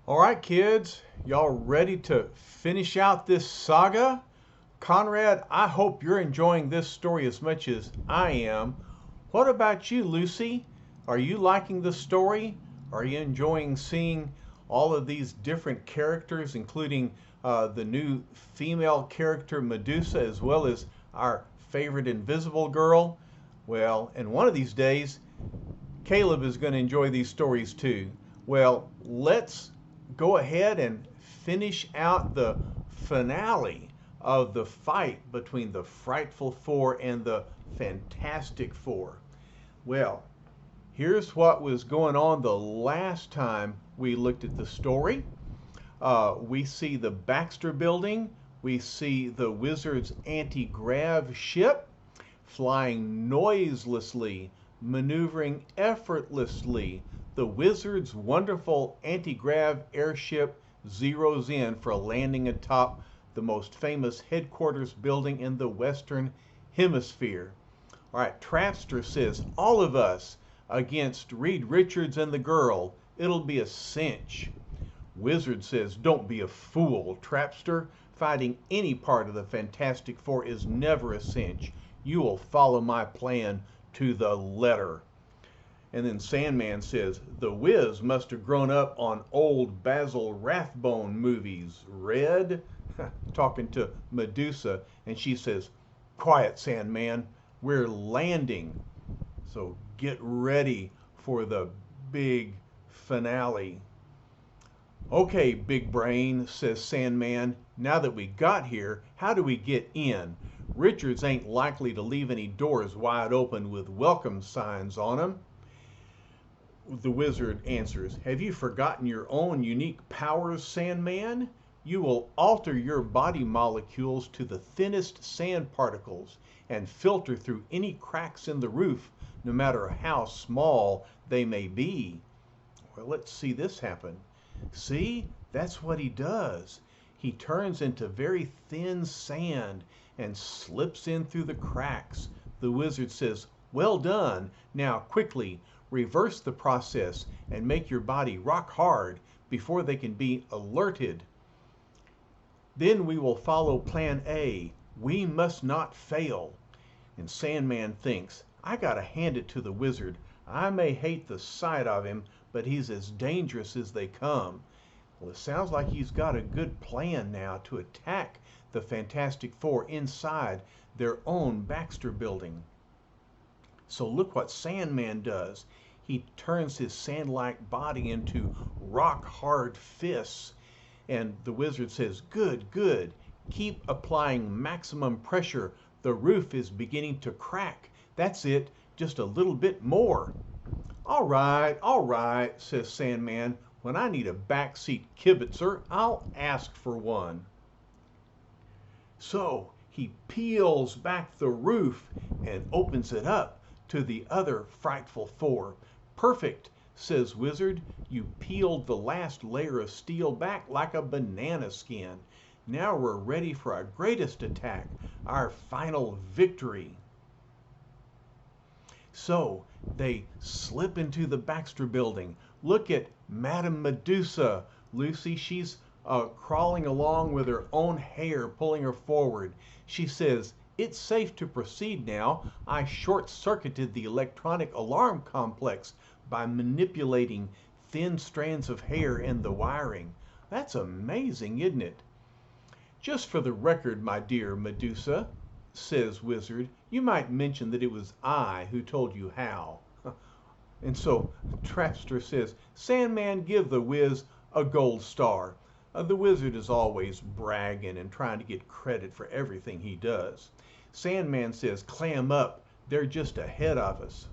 All right, kids, y'all ready to finish out this saga? Conrad, I hope you're enjoying this story as much as I am. What about you, Lucy? Are you liking the story? Are you enjoying seeing all of these different characters, including the new female character Medusa, as well as our favorite invisible girl? Well, and one of these days, Caleb is going to enjoy these stories too. Well, let's go ahead and finish out the finale of the fight between the Frightful Four and the Fantastic Four. Well, here's what was going on the last time we looked at the story. We see the Baxter building. We see the Wizard's anti-grav ship flying noiselessly, maneuvering effortlessly. The Wizard's wonderful anti-grav airship zeroes in for a landing atop the most famous headquarters building in the Western Hemisphere. All right, Trapster says, all of us against Reed Richards and the girl. It'll be a cinch. Wizard says, don't be a fool, Trapster. Fighting any part of the Fantastic Four is never a cinch. You will follow my plan to the letter. And then Sandman says, the Wiz must have grown up on old Basil Rathbone movies. Red? Talking to Medusa, and she says, quiet, Sandman. We're landing. So get ready for the big finale. Okay, big brain, says Sandman. Now that we got here, how do we get in? Richards ain't likely to leave any doors wide open with welcome signs on them. The Wizard answers, have you forgotten your own unique powers, Sandman? You will alter your body molecules to the thinnest sand particles and filter through any cracks in the roof, no matter how small they may be. Well, let's see this happen. See, that's what he does. He turns into very thin sand and slips in through the cracks. The Wizard says, well done. Now quickly reverse the process and make your body rock hard before they can be alerted. Then we will follow plan A. We must not fail. And Sandman thinks, I gotta hand it to the Wizard. I may hate the sight of him, but he's as dangerous as they come. Well, it sounds like he's got a good plan now to attack the Fantastic Four inside their own Baxter building. So look what Sandman does. He turns his sand-like body into rock-hard fists. And the Wizard says, good, good. Keep applying maximum pressure. The roof is beginning to crack. That's it, just a little bit more. All right, says Sandman. When I need a backseat kibitzer, I'll ask for one. So he peels back the roof and opens it up to the other Frightful Four. Perfect, says Wizard. You peeled the last layer of steel back like a banana skin. Now we're ready for our greatest attack, our final victory. So they slip into the Baxter building. Look at Madame Medusa. Lucy, she's crawling along with her own hair, pulling her forward. She says, it's safe to proceed now. I short-circuited the electronic alarm complex by manipulating thin strands of hair in the wiring. That's amazing, isn't it? Just for the record, my dear Medusa, says Wizard, you might mention that it was I who told you how. And so Trapster says, Sandman, give the Wiz a gold star. The Wizard is always bragging and trying to get credit for everything he does. Sandman says, clam up, they're just ahead of us.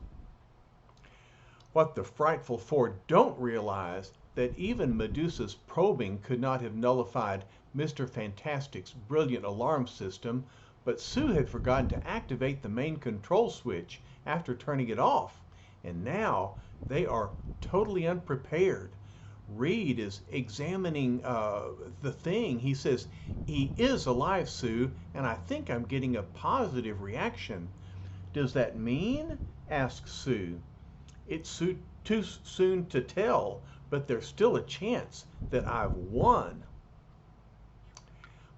What the Frightful Four don't realize that even Medusa's probing could not have nullified Mr. Fantastic's brilliant alarm system, but Sue had forgotten to activate the main control switch after turning it off. And now they are totally unprepared. Reed is examining the thing. He says, he is alive, Sue, and I think I'm getting a positive reaction. Does that mean? Asks Sue. It's too soon to tell. but there's still a chance that I've won.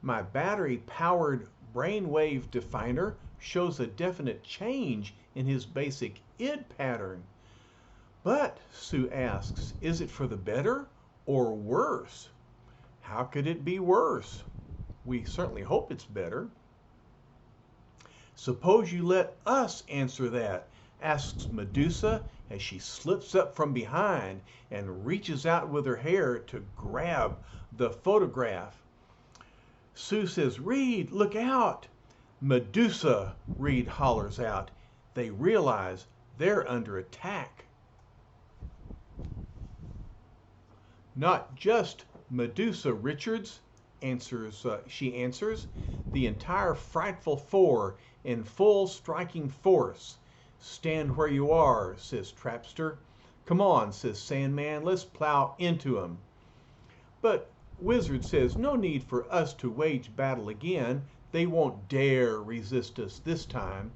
My battery-powered brainwave definer shows a definite change in his basic id pattern. But, Sue asks, is it for the better or worse? How could it be worse? We certainly hope it's better. Suppose you let us answer that, asks Medusa as she slips up from behind and reaches out with her hair to grab the photograph. Sue says, Reed, look out! Medusa, Reed hollers out. They realize they're under attack. Not just Medusa, Richards, she answers. The entire frightful four in full striking force. Stand where you are, says Trapster. Come on, says Sandman, let's plow into 'em. But Wizard says no need for us to wage battle again. They won't dare resist us this time.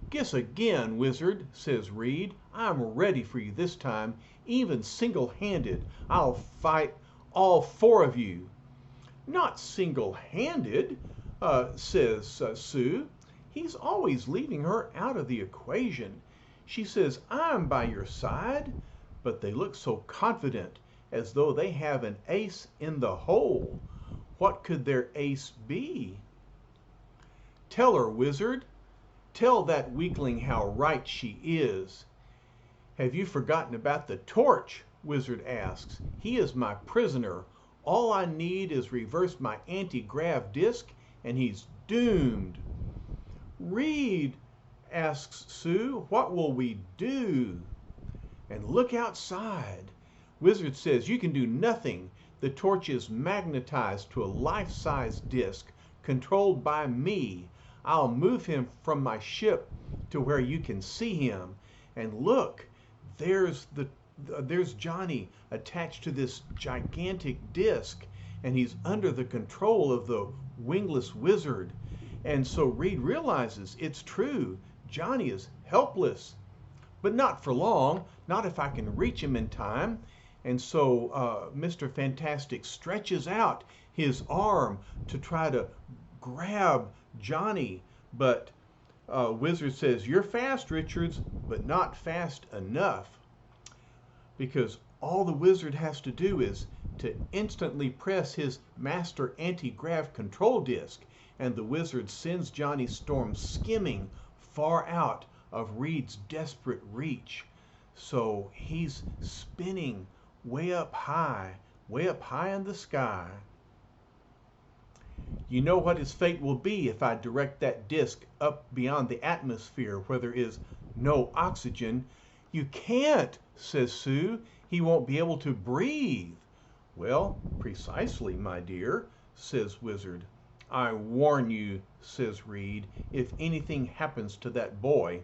Guess again, Wizard, says Reed. I'm ready for you this time, even single-handed. I'll fight all four of you. Not single-handed, says Sue. He's always leaving her out of the equation. She says, I'm by your side, but they look so confident, as though they have an ace in the hole. What could their ace be? Tell her, Wizard. Tell that weakling how right she is. Have you forgotten about the torch? Wizard asks. He is my prisoner. All I need is reverse my anti-grav disk, and he's doomed. Reed, asks Sue, what will we do? And look outside. Wizard says you can do nothing. The torch is magnetized to a life-size disk controlled by me. I'll move him from my ship to where you can see him. And look, there's Johnny attached to this gigantic disc, and he's under the control of the wingless wizard. And so Reed realizes it's true. Johnny is helpless, but not for long, not if I can reach him in time. And so Mr. Fantastic stretches out his arm to try to grab Johnny, but Wizard says, you're fast, Richards, but not fast enough. Because all the Wizard has to do is to instantly press his master anti-grav control disk, and the Wizard sends Johnny Storm skimming far out of Reed's desperate reach. So he's spinning way up high in the sky. You know what his fate will be if I direct that disk up beyond the atmosphere where there is no oxygen. You can't, says Sue. He won't be able to breathe. Well, precisely, my dear, says Wizard. I warn you, says Reed, if anything happens to that boy.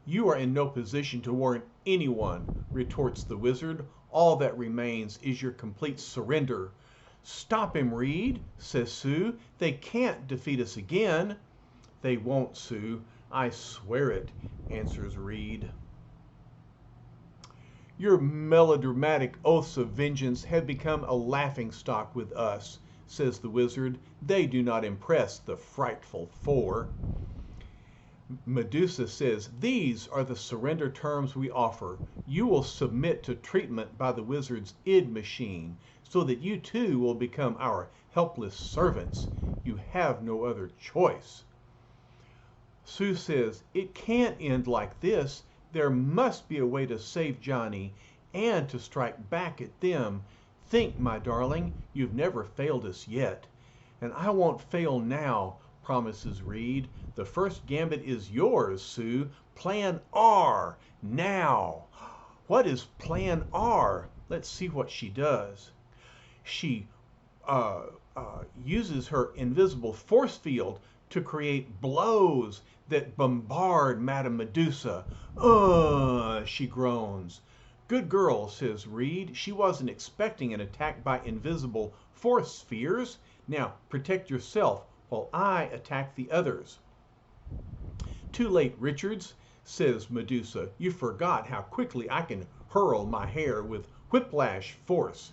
You are in no position to warn anyone, retorts the Wizard. All that remains is your complete surrender. Stop him, Reed, says Sue. They can't defeat us again. They won't, Sue. I swear it, answers Reed. Your melodramatic oaths of vengeance have become a laughingstock with us, says the Wizard. They do not impress the frightful four. Medusa says, these are the surrender terms we offer. You will submit to treatment by the Wizard's id machine, so that you too will become our helpless servants. You have no other choice. Sue says, it can't end like this. There must be a way to save Johnny and to strike back at them. Think, my darling, you've never failed us yet. And I won't fail now, promises Reed. The first gambit is yours, Sue. Plan R, now. What is Plan R? Let's see what she does. She uses her invisible force field to create blows that bombard Madame Medusa. She groans. Good girl, says Reed. She wasn't expecting an attack by invisible force spheres. Now, protect yourself while I attack the others. Too late, Richards, says Medusa. You forgot how quickly I can pearl my hair with whiplash force.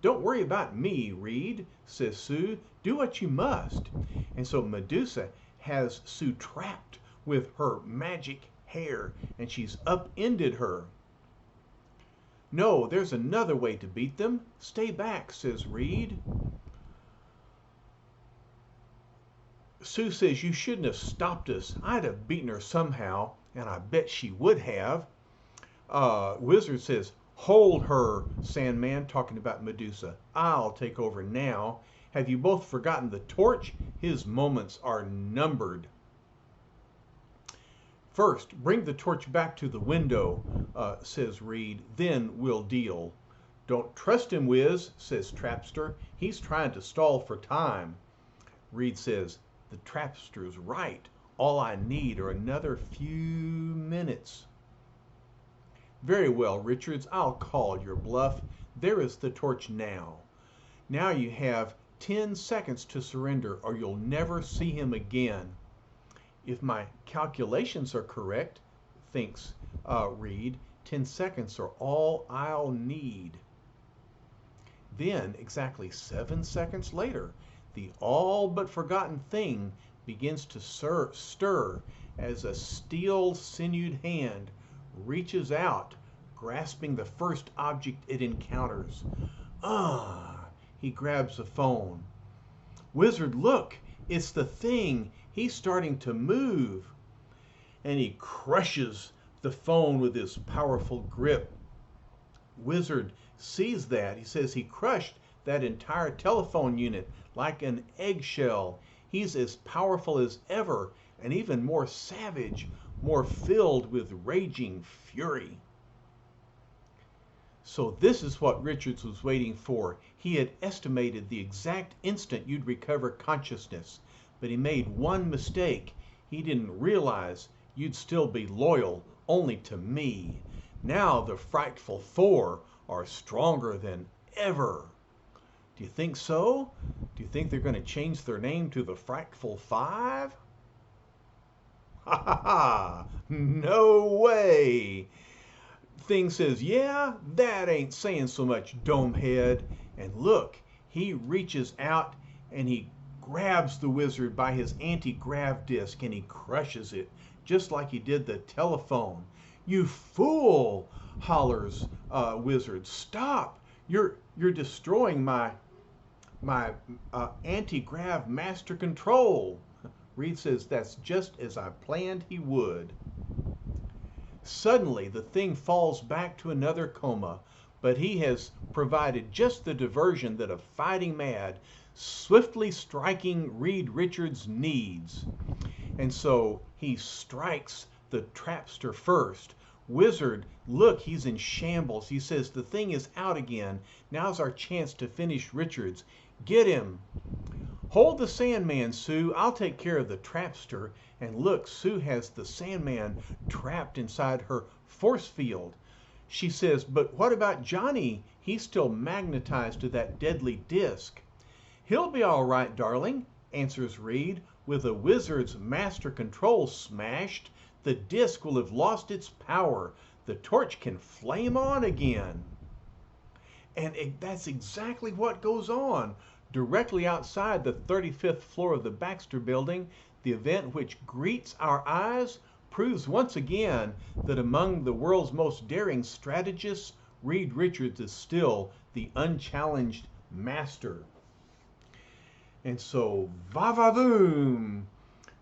Don't worry about me, Reed, says Sue. Do what you must. And so Medusa has Sue trapped with her magic hair, and she's upended her. No, there's another way to beat them. Stay back, says Reed. Sue says, you shouldn't have stopped us. I'd have beaten her somehow, and I bet she would have. Wizard says, hold her, Sandman, talking about Medusa. I'll take over now. Have you both forgotten the torch? His moments are numbered. First, bring the torch back to the window, says Reed. Then we'll deal. Don't trust him, Wiz, says Trapster. He's trying to stall for time. Reed says, the Trapster's right. All I need are another few minutes. Very well, Richards, I'll call your bluff. There is the torch now. Now you have 10 seconds to surrender, or you'll never see him again. If my calculations are correct, thinks Reed, 10 seconds are all I'll need. Then, exactly 7 seconds later, the all but forgotten thing begins to stir as a steel-sinewed hand reaches out, grasping the first object it encounters. He grabs the phone. Wizard, look, it's the thing. He's starting to move. And he crushes the phone with his powerful grip. Wizard sees that. He says he crushed that entire telephone unit like an eggshell. He's as powerful as ever, and even more savage, more filled with raging fury. So this is what Richards was waiting for. He had estimated the exact instant you'd recover consciousness, but he made one mistake. He didn't realize you'd still be loyal only to me. Now the Frightful Four are stronger than ever. Do you think so? Do you think they're going to change their name to the Frightful Five? Ha ha ha! No way! Thing says, yeah, that ain't saying so much, Domehead. And look, he reaches out and he grabs the wizard by his anti-grav disc and he crushes it, just like he did the telephone. You fool, hollers Wizard. Stop! You're destroying my anti-grav master control. Reed says, that's just as I planned he would. Suddenly, the thing falls back to another coma, but he has provided just the diversion that a fighting mad, swiftly striking Reed Richards needs. And so he strikes the Trapster first. Wizard, look, he's in shambles. He says, the thing is out again. Now's our chance to finish Richards. Get him. Hold the Sandman, Sue. I'll take care of the Trapster. And look, Sue has the Sandman trapped inside her force field. She says, but what about Johnny? He's still magnetized to that deadly disc. He'll be all right, darling, answers Reed. With the wizard's master control smashed, the disc will have lost its power. The torch can flame on again. And that's exactly what goes on. Directly outside the 35th floor of the Baxter Building, the event which greets our eyes proves once again that among the world's most daring strategists, Reed Richards is still the unchallenged master. And so, va-va-voom!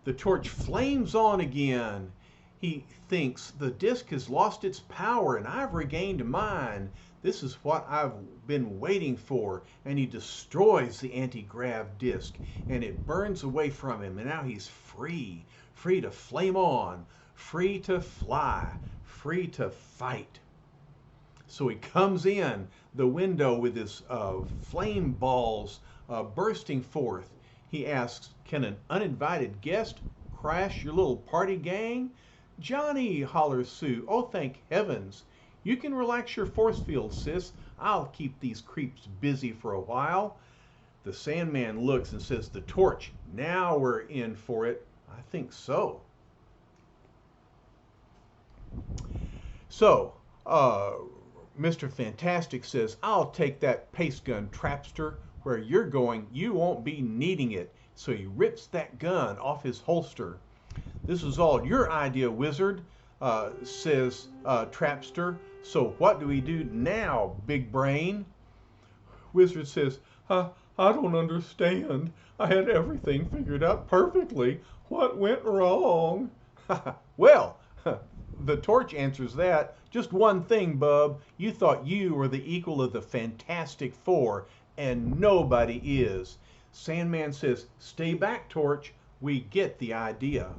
The torch flames on again. He thinks the disc has lost its power and I've regained mine. This is what I've been waiting for. And he destroys the anti-grav disc and it burns away from him. And now he's free, free to flame on, free to fly, free to fight. So he comes in the window with his flame balls bursting forth. He asks, can an uninvited guest crash your little party gang? Johnny, hollers Sue. Oh, thank heavens. You can relax your force field, sis. I'll keep these creeps busy for a while. The Sandman looks and says, the torch. Now we're in for it. I think so. So, Mr. Fantastic says, "I'll take that paste gun, Trapster. Where you're going, you won't be needing it." So he rips that gun off his holster. "This is all your idea, Wizard," says Trapster. "So what do we do now, Big Brain?" Wizard says, I don't understand. I had everything figured out perfectly. What went wrong?" Well, the torch answers that. "Just one thing, bub. You thought you were the equal of the Fantastic Four, and nobody is." Sandman says, "Stay back, Torch. We get the idea."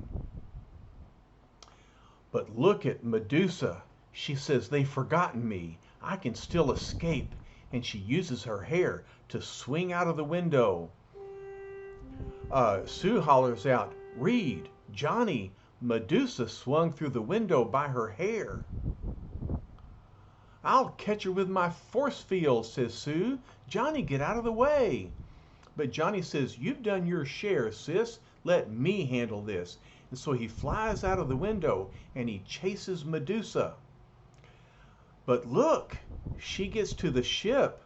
"But look at Medusa. She says they've forgotten me. I can still escape." And she uses her hair to swing out of the window. Sue hollers out, "Reed, Johnny, Medusa swung through the window by her hair." "I'll catch her with my force field," says Sue. "Johnny, get out of the way." But Johnny says, "You've done your share, sis. Let me handle this." And so he flies out of the window and he chases Medusa. But look, she gets to the ship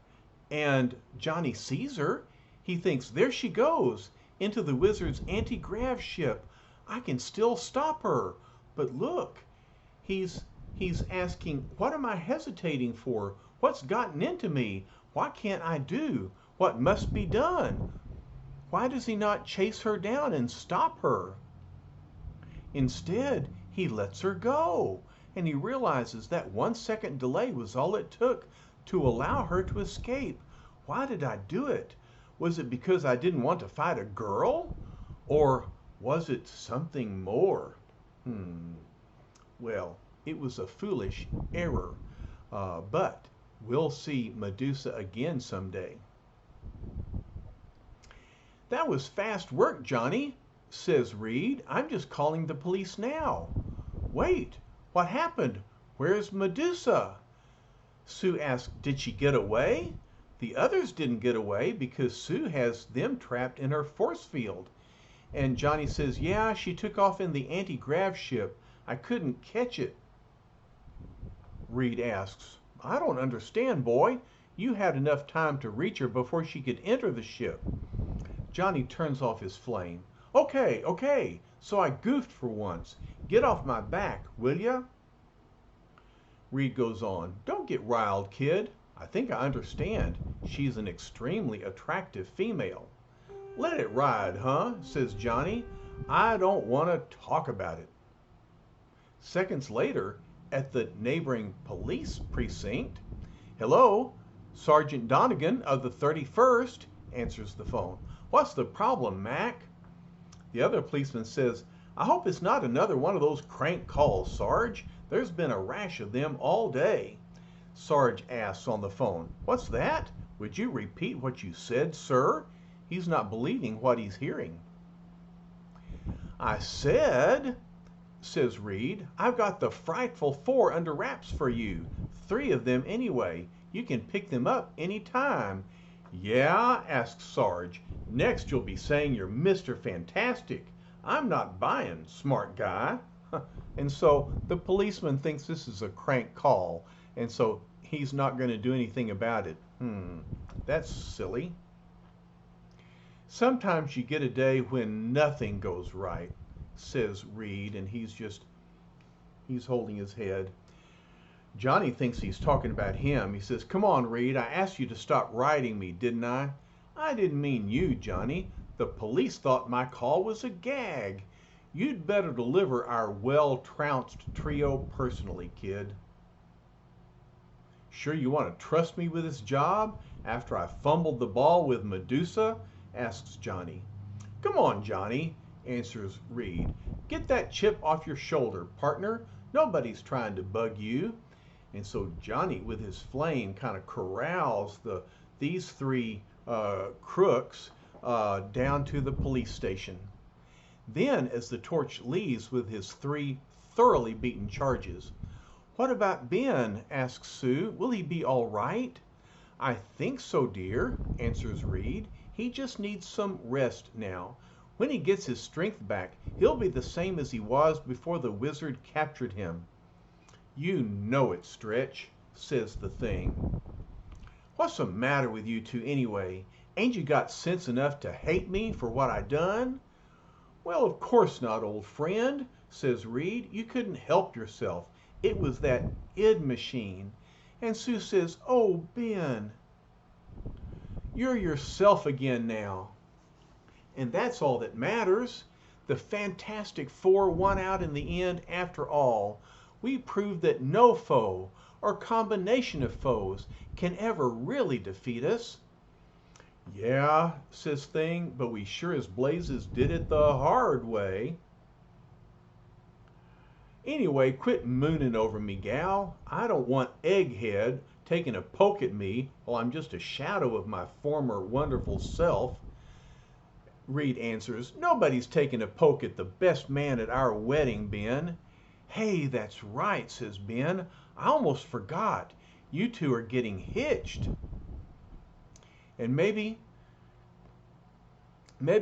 and Johnny sees her. He thinks, there she goes, into the Wizard's anti-grav ship. I can still stop her. But look, he's asking, what am I hesitating for? What's gotten into me? Why can't I do what must be done? Why does he not chase her down and stop her? Instead, he lets her go, and he realizes that 1 second delay was all it took to allow her to escape. Why did I do it? Was it because I didn't want to fight a girl? Or was it something more? Well, it was a foolish error, but we'll see Medusa again someday. "That was fast work, Johnny," says Reed. "I'm just calling the police now." "Wait, what happened? Where's Medusa?" Sue asked, "Did she get away?" The others didn't get away because Sue has them trapped in her force field. And Johnny says, "Yeah, she took off in the anti-grav ship. I couldn't catch it." Reed asks, "I don't understand, boy. You had enough time to reach her before she could enter the ship." Johnny turns off his flame. Okay, so I goofed for once. Get off my back, will ya?" Reed goes on, "Don't get riled, kid. I think I understand. She's an extremely attractive female." "Let it ride, huh?" says Johnny. "I don't want to talk about it." Seconds later, at the neighboring police precinct, "Hello, Sergeant Donegan of the 31st, answers the phone. "What's the problem, Mac?" The other policeman says, "I hope it's not another one of those crank calls, Sarge. There's been a rash of them all day." Sarge asks on the phone, "What's that? Would you repeat what you said, sir?" He's not believing what he's hearing. "I said," says Reed, "I've got the Frightful Four under wraps for you. 3 of them anyway. You can pick them up any time." "Yeah?" asks Sarge. "Next you'll be saying you're Mr. Fantastic. I'm not buying, smart guy." And so the policeman thinks this is a crank call, and so he's not going to do anything about it. That's silly. "Sometimes you get a day when nothing goes right," says Reed, and he's holding his head. Johnny thinks he's talking about him. He says, "Come on, Reed, I asked you to stop riding me, didn't I?" "I didn't mean you, Johnny. The police thought my call was a gag. You'd better deliver our well-trounced trio personally, kid." "Sure you want to trust me with this job after I fumbled the ball with Medusa?" asks Johnny. "Come on, Johnny," answers Reed. "Get that chip off your shoulder, partner. Nobody's trying to bug you." And so Johnny, with his flame, kind of corrals these 3 crooks down to the police station. Then, as the torch leaves with his 3 thoroughly beaten charges, "What about Ben?" asks Sue. "Will he be all right?" "I think so, dear," answers Reed. "He just needs some rest now. When he gets his strength back, he'll be the same as he was before the Wizard captured him." "You know it, Stretch," says the thing. What's the matter with you two anyway? Ain't you got sense enough to hate me for what I done? Well, of course not, old friend, says Reed. You couldn't help yourself. It was that id machine. And Sue says, oh, Ben, you're yourself again now. And that's all that matters. The Fantastic Four won out in the end after all. We proved that no foe or combination of foes can ever really defeat us. Yeah, says Thing, but we sure as blazes did it the hard way. Anyway, quit mooning over me, gal. I don't want Egghead taking a poke at me while I'm just a shadow of my former wonderful self. Reed answers, nobody's taking a poke at the best man at our wedding, Ben. Hey, that's right, says Ben. I almost forgot. You two are getting hitched. And maybe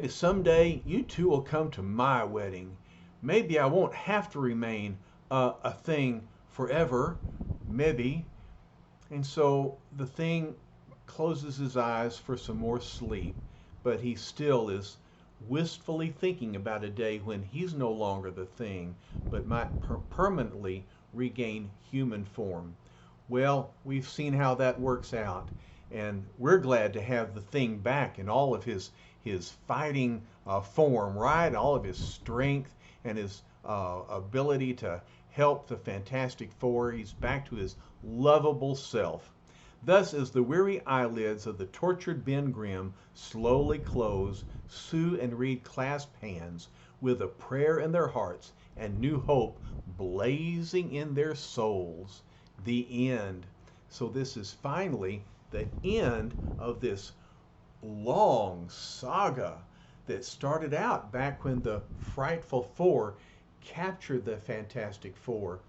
someday you two will come to my wedding. Maybe I won't have to remain a thing forever. Maybe. And so the Thing closes his eyes for some more sleep, but he still is wistfully thinking about a day when he's no longer the Thing, but might permanently regain human form. Well, we've seen how that works out, and we're glad to have the Thing back in all of his fighting form, right? All of his strength and his ability to help the Fantastic Four. He's back to his lovable self. Thus, as the weary eyelids of the tortured Ben Grimm slowly close, Sue and Reed clasp hands with a prayer in their hearts and new hope blazing in their souls. The end. So this is finally the end of this long saga that started out back when the Frightful Four captured the Fantastic Four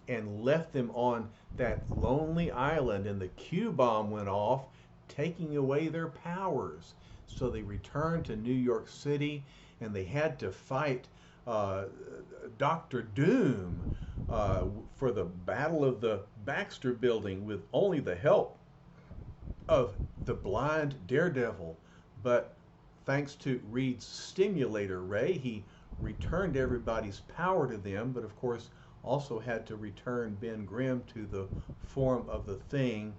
and left them on that lonely island, and the Q bomb went off, taking away their powers. So they returned to New York City, and they had to fight Dr. Doom for the Battle of the Baxter Building with only the help of the blind Daredevil. But thanks to Reed's stimulator ray, he returned everybody's power to them, but of course also had to return Ben Grimm to the form of the Thing.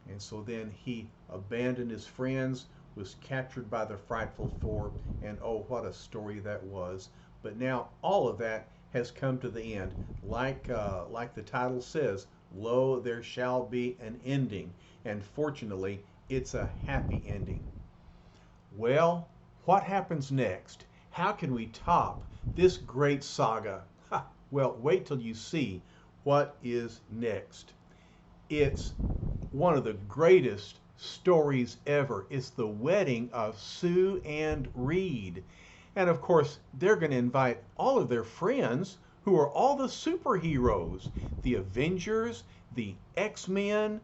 And so then he abandoned his friends, was captured by the Frightful Four, and oh, what a story that was. But now all of that has come to the end. Like the title says, lo, there shall be an ending. And fortunately, it's a happy ending. Well, what happens next? How can we top this great saga? Well, wait till you see what is next. It's one of the greatest stories ever. It's the wedding of Sue and Reed. And of course, they're going to invite all of their friends who are all the superheroes, the Avengers, the X-Men,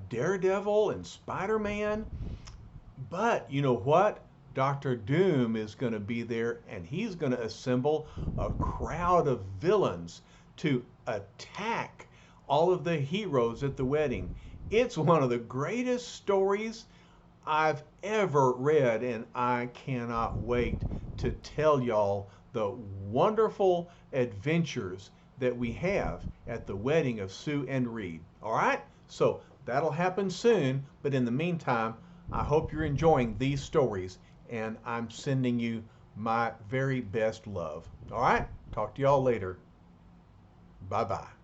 Daredevil, and Spider-Man. But you know what? Dr. Doom is going to be there, and he's going to assemble a crowd of villains to attack all of the heroes at the wedding. It's one of the greatest stories I've ever read, and I cannot wait to tell y'all the wonderful adventures that we have at the wedding of Sue and Reed. All right? So that'll happen soon, but in the meantime, I hope you're enjoying these stories, and I'm sending you my very best love. All right? Talk to y'all later. Bye-bye.